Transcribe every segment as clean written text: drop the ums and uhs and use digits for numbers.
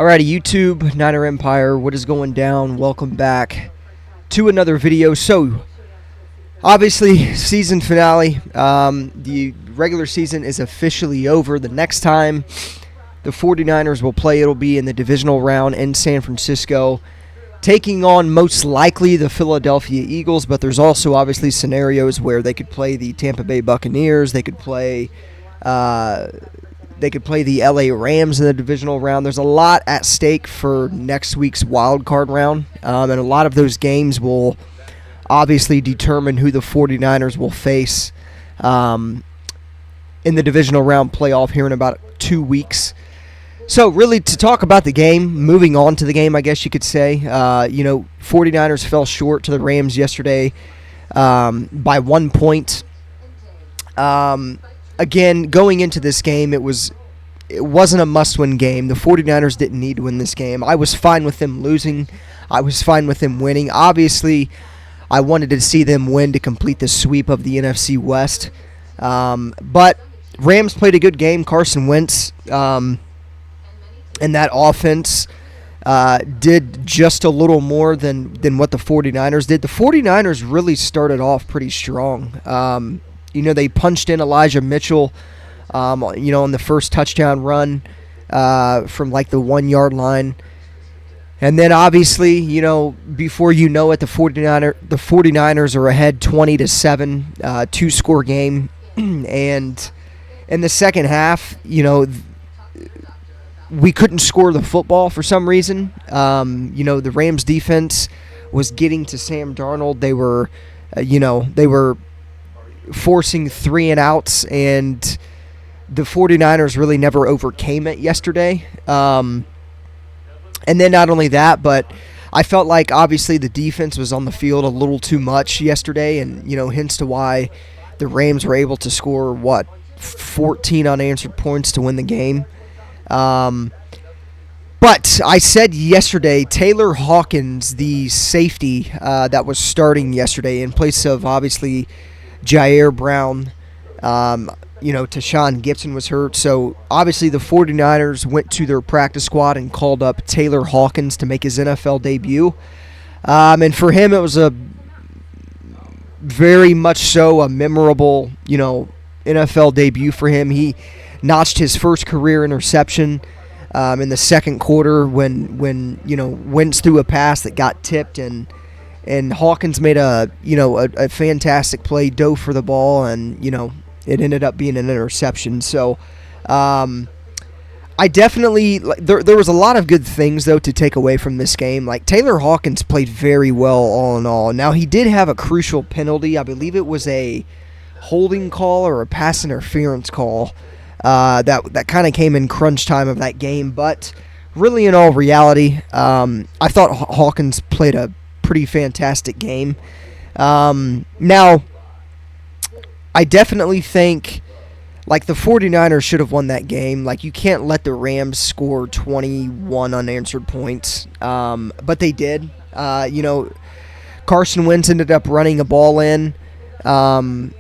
Alrighty, YouTube, Niner Empire, what is going down? Welcome back to another video. So, obviously, season finale. The regular season is officially over. The next time the 49ers will play, it'll be in the divisional round in San Francisco, taking on most likely the Philadelphia Eagles, but there's also obviously scenarios where they could play the Tampa Bay Buccaneers, they could play the LA Rams in the divisional round. There's a lot at stake for next week's wild card round, and a lot of those games will obviously determine who the 49ers will face in the divisional round playoff here in about 2 weeks. So really, to talk about the game, moving on to the game, I guess you could say, 49ers fell short to the Rams yesterday by 1 point. Again, going into this game, it wasn't a must-win game. The 49ers didn't need to win this game. I was fine with them losing. I was fine with them winning. Obviously, I wanted to see them win to complete the sweep of the NFC West. But Rams played a good game. Carson Wentz and that offense did just a little more than what the 49ers did. The 49ers really started off pretty strong. They punched in Elijah Mitchell, on the first touchdown run from like the 1 yard line. And then obviously, before you know it, the 49ers are ahead 20-7, two-score game. And in the second half, we couldn't score the football for some reason. The Rams defense was getting to Sam Darnold. They were forcing 3 and outs, and the 49ers really never overcame it yesterday. And then not only that, but I felt like obviously the defense was on the field a little too much yesterday, and hence to why the Rams were able to score 14 unanswered points to win the game. But I said yesterday, Taylor Hawkins, the safety that was starting yesterday in place of obviously Jair Brown, Tashawn Gibson was hurt. So obviously the 49ers went to their practice squad and called up Taylor Hawkins to make his NFL debut. And for him, it was a very much so a memorable, NFL debut for him. He notched his first career interception in the second quarter when Wentz threw a pass that got tipped, and Hawkins made a fantastic play, dove for the ball, and it ended up being an interception. So I definitely there was a lot of good things though to take away from this game. Like Taylor Hawkins played very well all in all. Now he did have a crucial penalty. I believe it was a holding call or a pass interference call that kind of came in crunch time of that game. But really, in all reality, I thought Hawkins played a pretty fantastic game. Now, I definitely think like the 49ers should have won that game. Like you can't let the Rams score 21 unanswered points, but they did. Carson Wentz ended up running a ball in. Late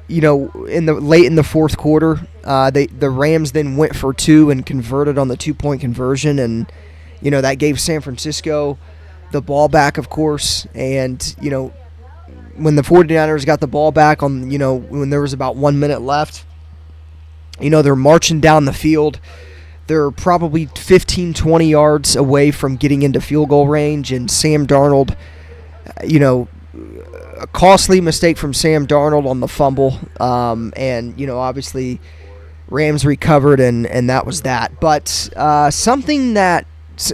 in the fourth quarter, the Rams then went for 2 and converted on the 2-point conversion, and that gave San Francisco the ball back, of course. And when the 49ers got the ball back on, when there was about 1 minute left, they're marching down the field. They're probably 15-20 yards away from getting into field goal range, and Sam Darnold, a costly mistake from Sam Darnold on the fumble, and obviously Rams recovered, and that was that. But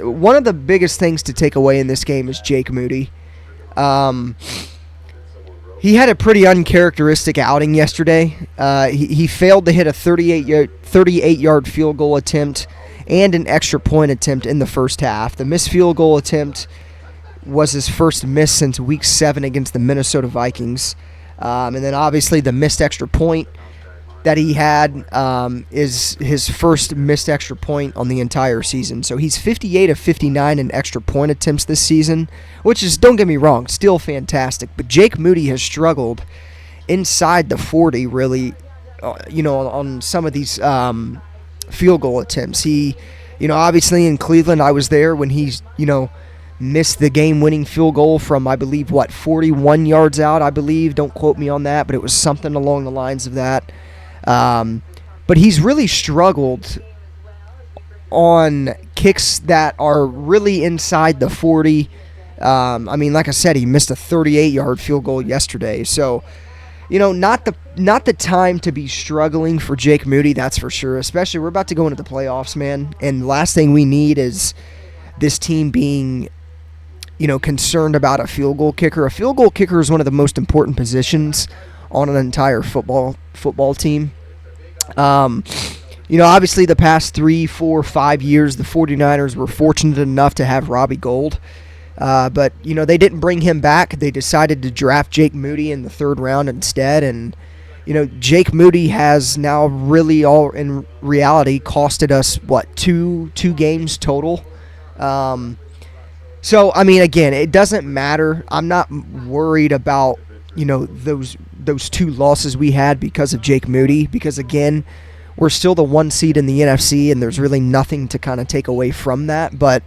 one of the biggest things to take away in this game is Jake Moody. He had a pretty uncharacteristic outing yesterday. He failed to hit a 38-yard field goal attempt and an extra point attempt in the first half. The missed field goal attempt was his first miss since Week 7 against the Minnesota Vikings. And then obviously the missed extra point that he had is his first missed extra point on the entire season. So he's 58 of 59 in extra point attempts this season, which is, don't get me wrong, still fantastic. But Jake Moody has struggled inside the 40, really, on some of these field goal attempts. He Obviously in Cleveland, I was there when he's, missed the game-winning field goal from, I believe, 41 yards out, I believe. Don't quote me on that, but it was something along the lines of that. But he's really struggled on kicks that are really inside the 40. Like I said, he missed a 38-yard field goal yesterday. So, not the time to be struggling for Jake Moody, that's for sure. Especially, we're about to go into the playoffs, man. And the last thing we need is this team being, concerned about a field goal kicker. A field goal kicker is one of the most important positions on an entire football team. Obviously the past 3, 4, 5 years, the 49ers were fortunate enough to have Robbie Gould. But they didn't bring him back. They decided to draft Jake Moody in the 3rd round instead. And, Jake Moody has now really all in reality costed us, two games total. So, again, it doesn't matter. I'm not worried about, those 2 losses we had because of Jake Moody. Because, again, we're still the 1 seed in the NFC, and there's really nothing to kind of take away from that. But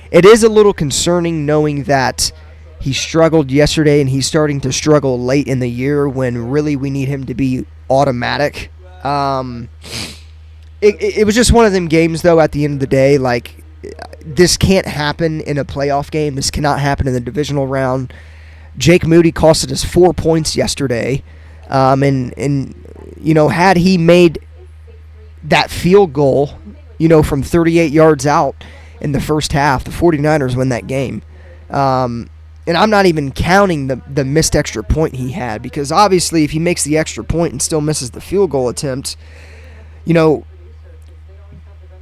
it is a little concerning knowing that he struggled yesterday and he's starting to struggle late in the year when really we need him to be automatic. It was just one of them games, though, at the end of the day. Like, this can't happen in a playoff game. This cannot happen in the divisional round. Jake Moody costed us 4 points yesterday. Had he made that field goal, from 38 yards out in the first half, the 49ers win that game. And I'm not even counting the missed extra point he had, because obviously if he makes the extra point and still misses the field goal attempt,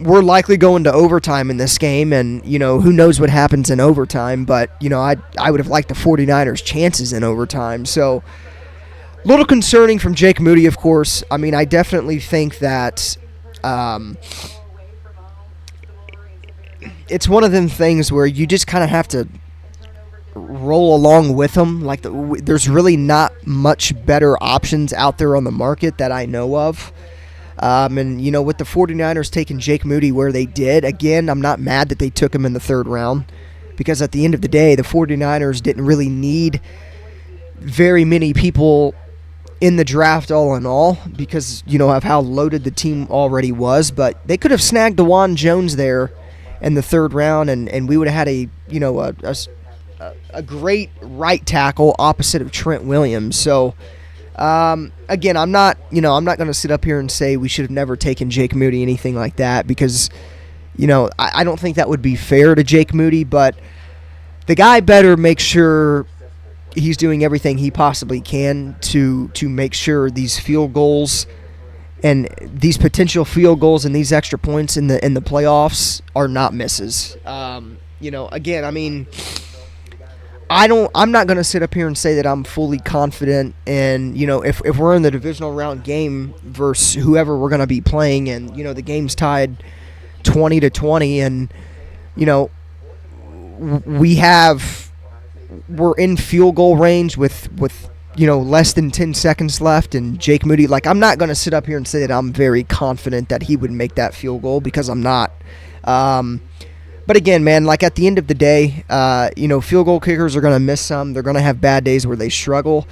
we're likely going to overtime in this game, and, who knows what happens in overtime, but, I would have liked the 49ers' chances in overtime. So, a little concerning from Jake Moody, of course. I definitely think that it's one of them things where you just kind of have to roll along with him. Like, there's really not much better options out there on the market that I know of. With the 49ers taking Jake Moody where they did, again, I'm not mad that they took him in the 3rd round, because at the end of the day, the 49ers didn't really need very many people in the draft all in all, because, of how loaded the team already was. But they could have snagged DeJuan Jones there in the 3rd round, and we would have had a great right tackle opposite of Trent Williams. So, again, I'm not going to sit up here and say we should have never taken Jake Moody, anything like that, because, I don't think that would be fair to Jake Moody, but the guy better make sure he's doing everything he possibly can to make sure these field goals and these potential field goals and these extra points in the playoffs are not misses. Again, I'm not going to sit up here and say that I'm fully confident in, if we're in the divisional round game versus whoever we're going to be playing, and, the game's tied 20-20, and, we're in field goal range with less than 10 seconds left, and Jake Moody, I'm not going to sit up here and say that I'm very confident that he would make that field goal, because I'm not. But again, man, at the end of the day, field goal kickers are going to miss some. They're going to have bad days where they struggle.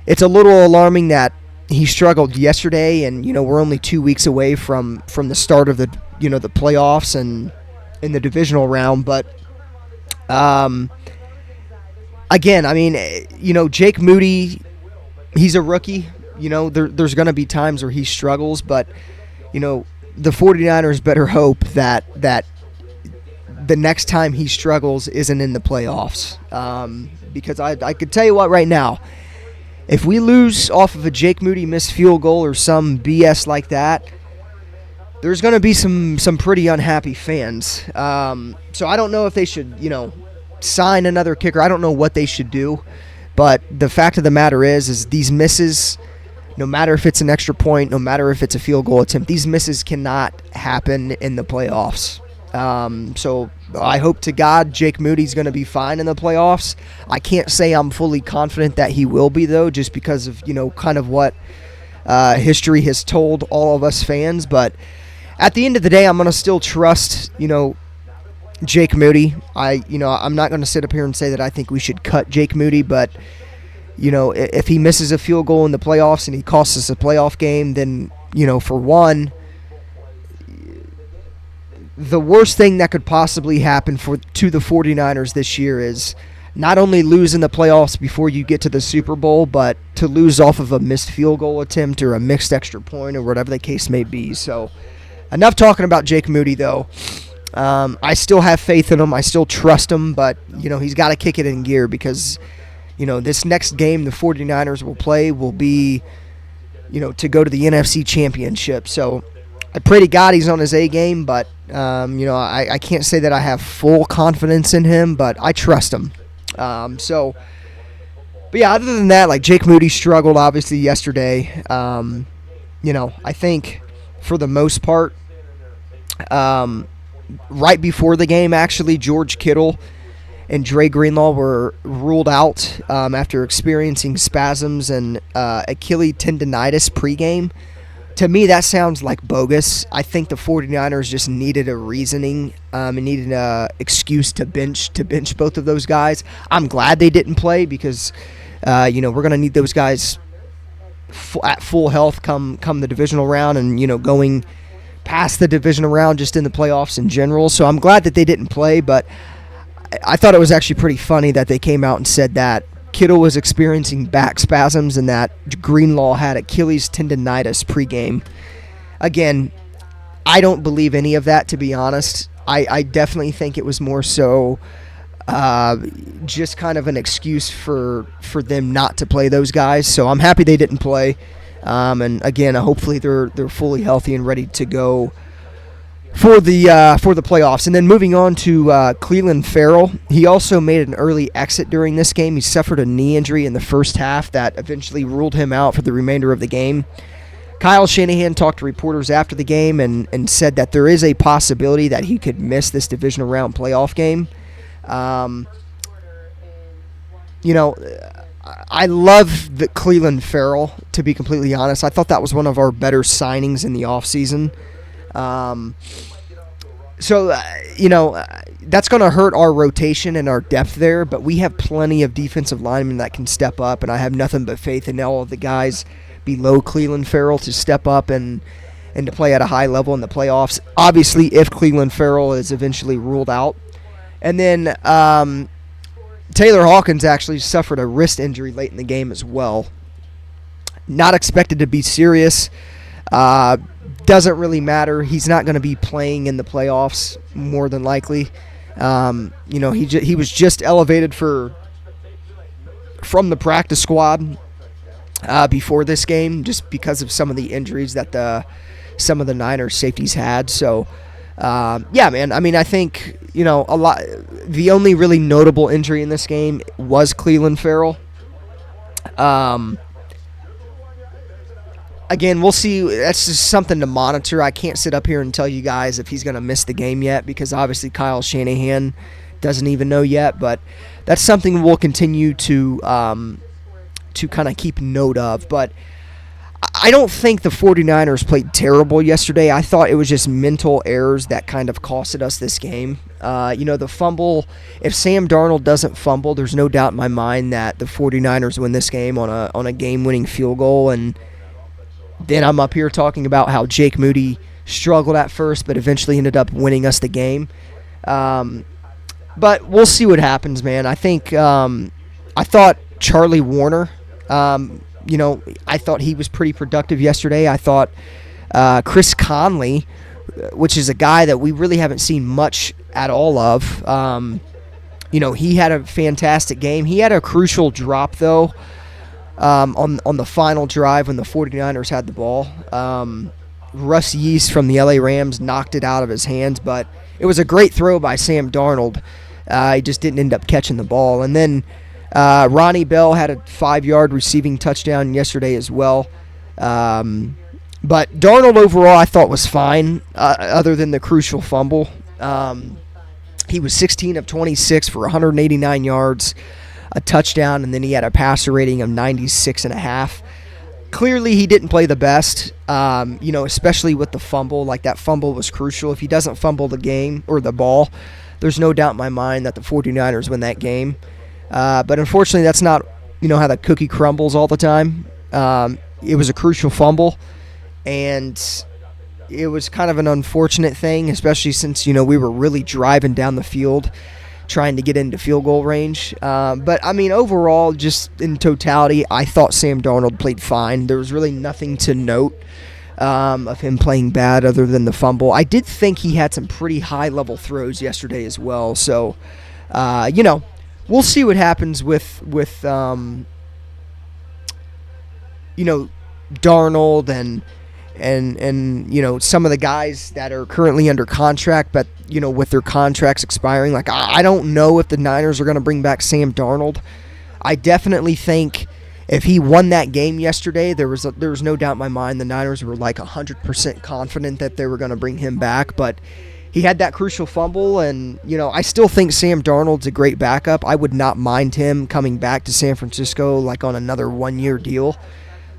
It's a little alarming that he struggled yesterday, and, we're only 2 weeks away from the start of the playoffs and in the divisional round. But, again, Jake Moody, he's a rookie. There's going to be times where he struggles, but, the 49ers better hope that the next time he struggles isn't in the playoffs. Because I could tell you what right now, if we lose off of a Jake Moody missed field goal or some BS like that, there's going to be some pretty unhappy fans. So I don't know if they should, sign another kicker. I don't know what they should do. But the fact of the matter is these misses, no matter if it's an extra point, no matter if it's a field goal attempt, these misses cannot happen in the playoffs. So I hope to God Jake Moody's going to be fine in the playoffs. I can't say I'm fully confident that he will be, though, just because of, kind of what history has told all of us fans. But at the end of the day, I'm going to still trust, Jake Moody. I'm not going to sit up here and say that I think we should cut Jake Moody, but if he misses a field goal in the playoffs and he costs us a playoff game, then, for one, the worst thing that could possibly happen to the 49ers this year is not only lose in the playoffs before you get to the Super Bowl, but to lose off of a missed field goal attempt or a mixed extra point or whatever the case may be. So enough talking about Jake Moody, though. I still have faith in him. I still trust him, but, he's got to kick it in gear because, this next game the 49ers will play will be, to go to the NFC Championship. So I pray to God he's on his A game, but, I can't say that I have full confidence in him, but I trust him. But yeah, other than that, like Jake Moody struggled obviously yesterday. I think for the most part, right before the game, actually, George Kittle and Dre Greenlaw were ruled out after experiencing spasms and Achilles tendonitis pregame. To me, that sounds like bogus. I think the 49ers just needed a reasoning and needed an excuse to bench both of those guys. I'm glad they didn't play because, we're going to need those guys at full health come the divisional round and, going past the divisional round just in the playoffs in general. So I'm glad that they didn't play, but I thought it was actually pretty funny that they came out and said that Kittle was experiencing back spasms and that Greenlaw had Achilles tendonitis pregame. Again, I don't believe any of that, to be honest. I definitely think it was more so just kind of an excuse for them not to play those guys. So I'm happy they didn't play. And again, hopefully they're fully healthy and ready to go for the playoffs. And then moving on to Cleveland Farrell, he also made an early exit during this game. He suffered a knee injury in the first half that eventually ruled him out for the remainder of the game. Kyle Shanahan talked to reporters after the game and said that there is a possibility that he could miss this divisional round playoff game. I love the Cleveland Farrell, to be completely honest. I thought that was one of our better signings in the offseason. That's going to hurt our rotation and our depth there, but we have plenty of defensive linemen that can step up, and I have nothing but faith in all of the guys below Cleveland Farrell to step up and to play at a high level in the playoffs. Obviously, if Cleveland Farrell is eventually ruled out. And then Taylor Hawkins actually suffered a wrist injury late in the game as well. Not expected to be serious. Doesn't really matter. He's not going to be playing in the playoffs, more than likely. He was just elevated from the practice squad before this game, just because of some of the injuries that some of the Niners safeties had. So, man. I mean, I think a lot. The only really notable injury in this game was Cleveland Farrell. Again, we'll see. That's just something to monitor. I can't sit up here and tell you guys if he's going to miss the game yet because obviously Kyle Shanahan doesn't even know yet. But that's something we'll continue to kind of keep note of. But I don't think the 49ers played terrible yesterday. I thought it was just mental errors that kind of costed us this game. The fumble, if Sam Darnold doesn't fumble, there's no doubt in my mind that the 49ers win this game on a game-winning field goal. And then I'm up here talking about how Jake Moody struggled at first, but eventually ended up winning us the game. But we'll see what happens, man. I think I thought Charlie Warner, I thought he was pretty productive yesterday. I thought Chris Conley, which is a guy that we really haven't seen much at all of, he had a fantastic game. He had a crucial drop, though, on the final drive when the 49ers had the ball. Russ Yeast from the LA Rams knocked it out of his hands, but it was a great throw by Sam Darnold. He just didn't end up catching the ball. And then Ronnie Bell had a 5-yard receiving touchdown yesterday as well. But Darnold overall I thought was fine, other than the crucial fumble. He was 16 of 26 for 189 yards, a touchdown, and then he had a passer rating of 96.5. Clearly, he didn't play the best, especially with the fumble. Like, that fumble was crucial. If he doesn't fumble the game or the ball, there's no doubt in my mind that the 49ers win that game. But unfortunately, that's not, how the cookie crumbles all the time. It was a crucial fumble, and it was kind of an unfortunate thing, especially since, we were really driving down the field trying to get into field goal range. But, overall, just in totality, I thought Sam Darnold played fine. There was really nothing to note of him playing bad other than the fumble. I did think he had some pretty high-level throws yesterday as well. So, we'll see what happens with Darnold and some of the guys that are currently under contract, but with their contracts expiring. Like, I don't know if the Niners are going to bring back Sam Darnold. I definitely think if he won that game yesterday, there was no doubt in my mind the Niners were like 100% confident that they were going to bring him back, but he had that crucial fumble, and I still think Sam Darnold's a great backup. I would not mind him coming back to San Francisco like on another 1-year deal.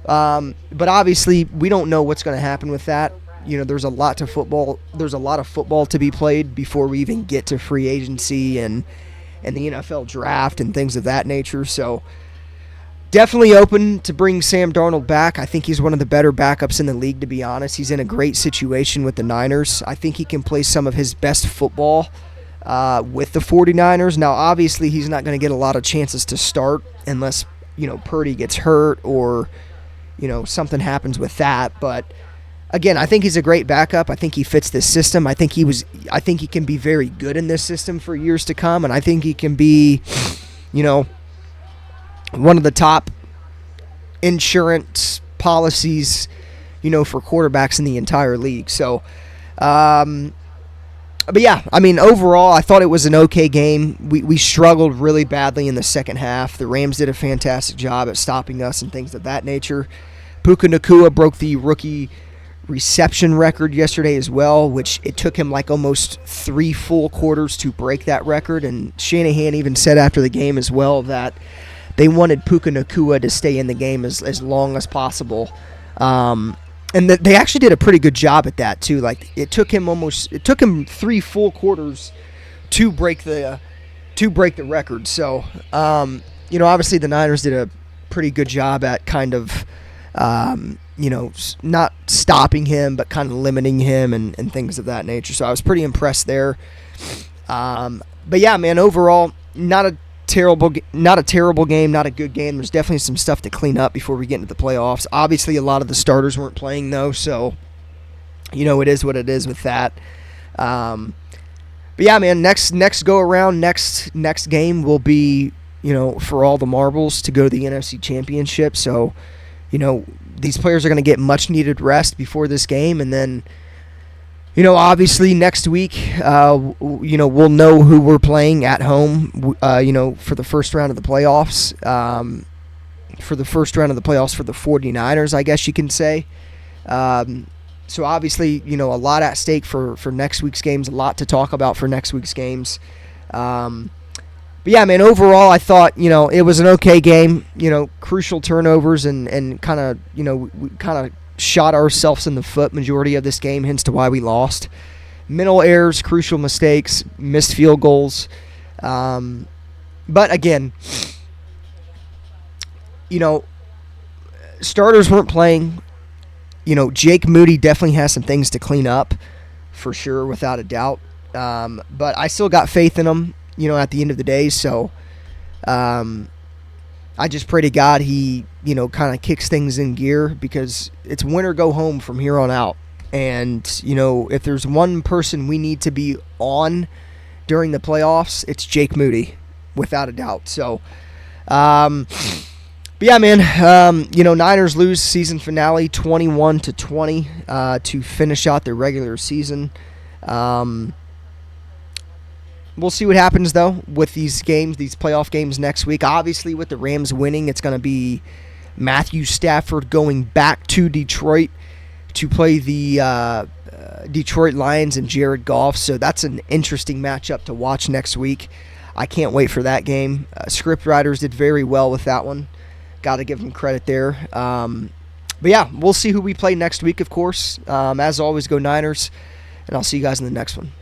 But obviously, we don't know what's going to happen with that. There's a lot to football. There's a lot of football to be played before we even get to free agency and the NFL draft and things of that nature. So definitely open to bring Sam Darnold back. I think he's one of the better backups in the league, to be honest. He's in a great situation with the Niners. I think he can play some of his best football with the 49ers. Now, obviously, he's not going to get a lot of chances to start unless, Purdy gets hurt or something happens with that. But again, I think he's a great backup. I think he fits this system. I think he can be very good in this system for years to come, and I think he can be, one of the top insurance policies, for quarterbacks in the entire league. So, but yeah, overall, I thought it was an okay game. We struggled really badly in the second half. The Rams did a fantastic job at stopping us and things of that nature. Puka Nacua broke the rookie reception record yesterday as well, which it took him like almost 3 full quarters to break that record. And Shanahan even said after the game as well that they wanted Puka Nacua to stay in the game as long as possible. And they actually did a pretty good job at that too. Like, it took him 3 full quarters to break the record. So, obviously the Niners did a pretty good job at kind of, not stopping him, but kind of limiting him and things of that nature. So I was pretty impressed there. But yeah, man, overall, not a terrible game, not a good game. There's definitely some stuff to clean up before we get into the playoffs. Obviously, a lot of the starters weren't playing though, so it is what it is with that. But yeah, man, next go around, next game will be for all the marbles to go to the NFC Championship. So these players are going to get much needed rest before this game, and then obviously next week, we'll know who we're playing at home, for the first round of the playoffs. For the 49ers, I guess you can say. So obviously, a lot at stake for next week's games, a lot to talk about for next week's games. But yeah, man, overall, I thought, it was an okay game. Crucial turnovers and kind of, we kind of shot ourselves in the foot majority of this game, hence to why we lost. Mental errors, crucial mistakes, missed field goals. But again, starters weren't playing. Jake Moody definitely has some things to clean up, for sure, without a doubt. But I still got faith in him, at the end of the day. So I just pray to God he, kind of kicks things in gear, because it's win or go home from here on out. And, if there's one person we need to be on during the playoffs, it's Jake Moody, without a doubt. So, but yeah, man, Niners lose season finale 21-20 to finish out their regular season. We'll see what happens, though, with these playoff games next week. Obviously, with the Rams winning, it's going to be Matthew Stafford going back to Detroit to play the Detroit Lions and Jared Goff. So that's an interesting matchup to watch next week. I can't wait for that game. Script writers did very well with that one. Got to give them credit there. But yeah, we'll see who we play next week, of course. As always, go Niners, and I'll see you guys in the next one.